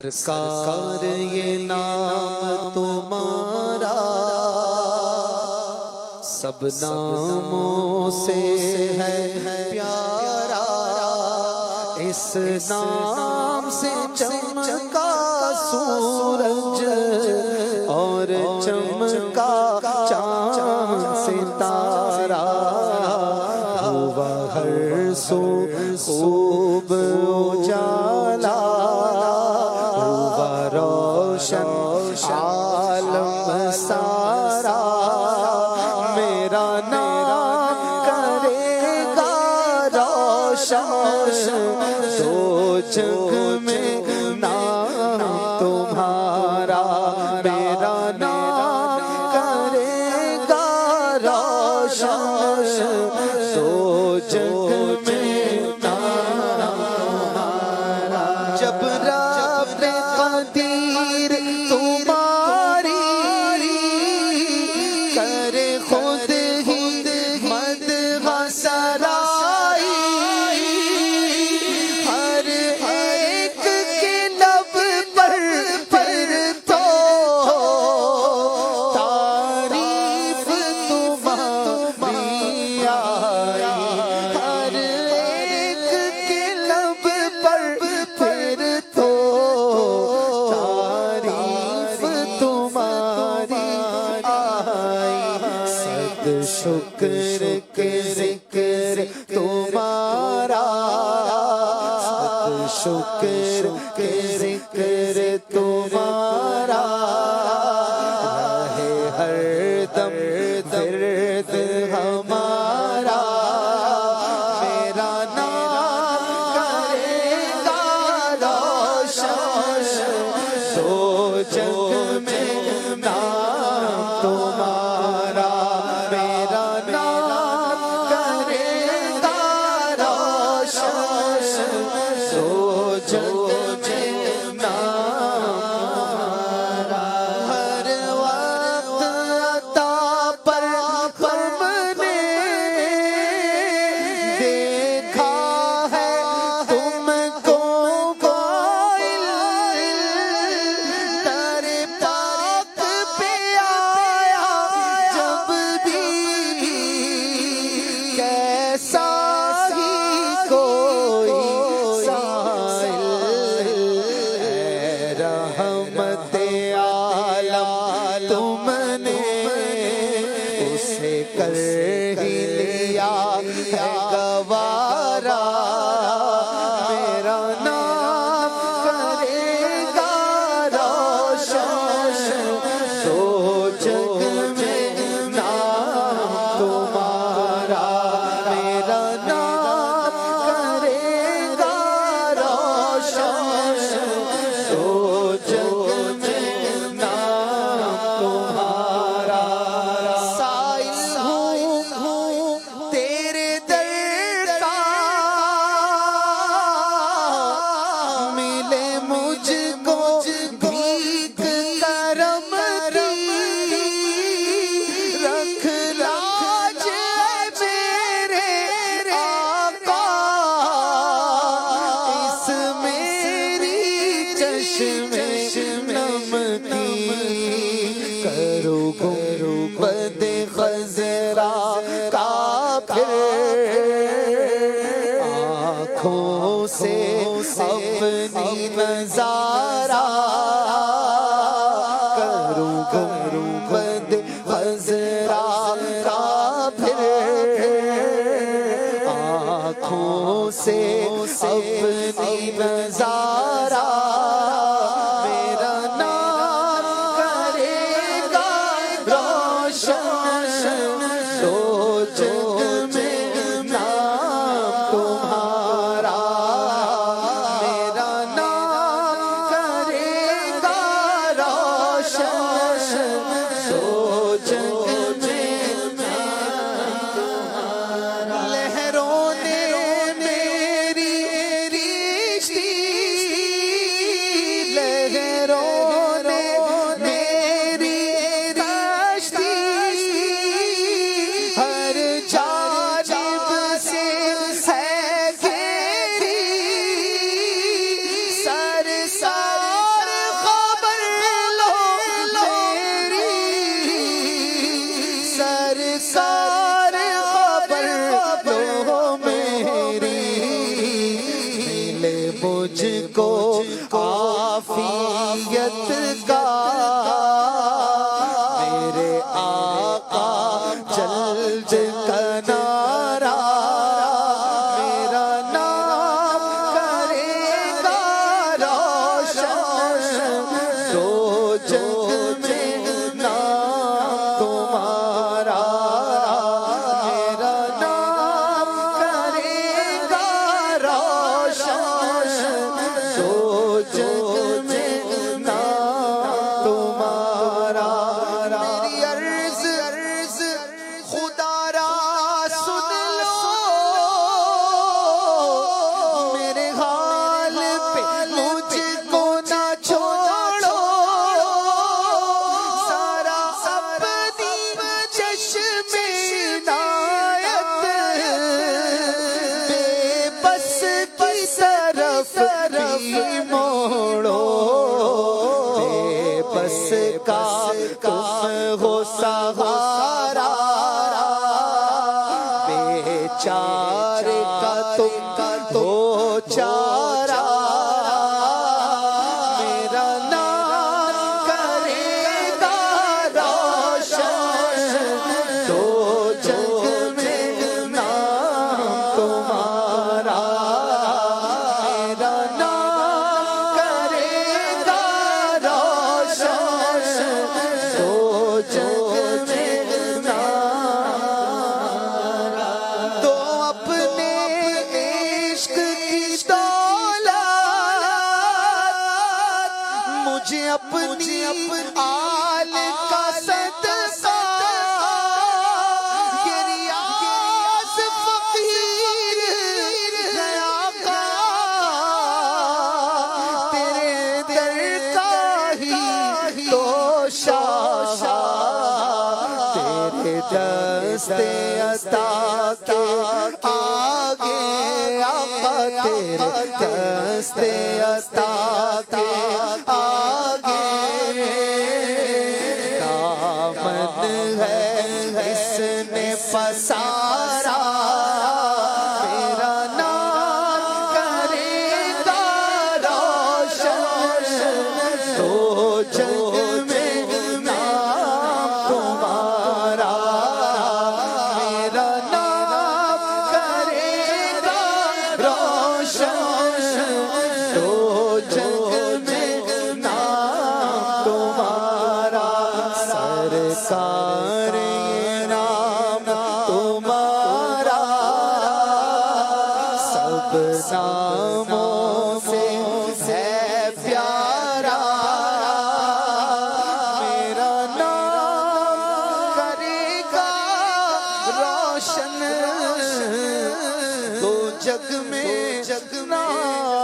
سرکار یہ نام تمہارا سب ناموں سے ہے پیارا، اس نام سے چمکا سورج اور چمکا چاند ستارہ، ہوا ہر سو خوب اجالا، ہوا روشن عالم سارا، میرا نام کرے گا روشن، دو جگ میں نام تمہارا، میرا نام کرے گا روشن، دو جگ میں نام تمہارا، جب رب قدیر تمہاری کرے خود ہی مدح سرائی، ہر ایک کے لب پر پھر تو تعریف تمہاری آئی، ہر ایک کے لب پر پھر تو تعریف تمہاری آئی، صد شکر کے ذکر تمہارا، صد شکر کے ذکر تمہارا، رہے ہر دم ورد ہمارا، میرا نام کرے گا روشن، دو جگ میں نام تمہارا، میرا نام کرے گا روشن، دو جگ میں نام تمہارا، ہر وقت عطا پر ہم نے دیکھا ہے تم کو قائل، در پاک پہ آیا جب بھی کیسا ہی کوئی سائل، اے رحمت عالم تم نے اسے کر ہی لیا ہے گوارا، میرا نام کرے گا روشن، دو جگ میں نام تمہارا، میرا نام کرے گا روشن، دو جگ میں نام تمہارا، سائل ہوں تیرے در کا، ملے مجھ کو بھیک کرم کی، رکھ لاج میرے آقا، اس میری چشم نم کی، کرو گنبد خضرا کا پھر آنکھوں سے اپنی نظارہ، کرو گنبد خضرا کا پھر آنکھوں سے اپنی نظارہ، میرا نام کرے گا عافیت کا میرے آقا جلد کنارا میرا نام کرے گا روشن دو جگ میں نام تمہارا میرا نام کرے گا روشن دو جگ میں نام تمہارا میری عرض خدا را سن لو میرے حال پہ مجھ کو نہ چھوڑو سارا اپنی چشم عنایت بے بس کی طرف بھی موڑو بے بس کا تم ہو سہارا بیچارے کا تم ہو چارہ میرا نام کرے گا روشن دو جگ میں نام تمہارا میرا نام کرے گا روشن دو جگ میں نام تو اپنے عشق کی دولت مجھے اپنی آل کا صدقہ یہ ریاض فقیر ہے آقا تیرے در کا ہی تو شاہ تیرے دست عطا کے آگے آقا تیرے دست عطا کے آگے دامن ہے اس نے پسارا میرا نام کرے گا روشن دو جگ میں نام تمہارا میرا نام کرے گا روشن دو جگ میں نام تمہارا سرکار یہ نام تمہارا سب ناموں سے ہے پیارا میرا نام کرے گا روشن دو جگ میں نام